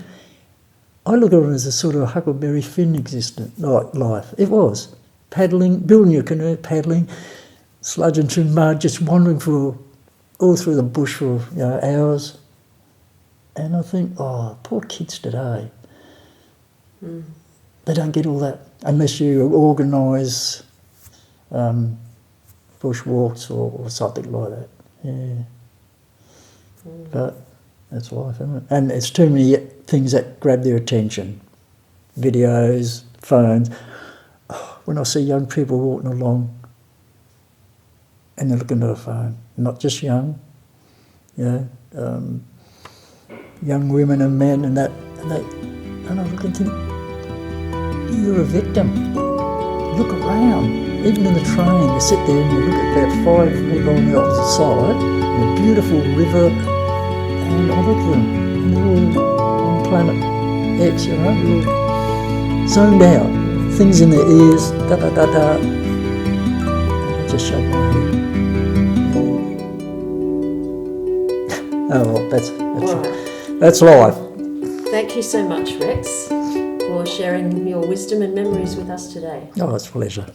S2: I look at it as a sort of Huckleberry Finn life. It was. Paddling, building your canoe, paddling, sludging through mud, just wandering all through the bush for hours. And I think, oh, poor kids today. They don't get all that unless you organise bushwalks or something like that. Yeah. But that's life, isn't it? And it's too many things that grab their attention. Videos, phones. Oh, when I see young people walking along and they're looking at a phone, not just young, young women and men and I look and think, you're a victim. Look around. Even in the train, you sit there and you look at about 5 people on the opposite side, and a beautiful river, and I look at them, and they're all on planet X, they're all zoned out. Things in their ears, da-da-da-da. I just shake my head. Oh, well, that's life.
S1: Thank you so much, Rex, for sharing your wisdom and memories with us today.
S2: Oh, it's a pleasure.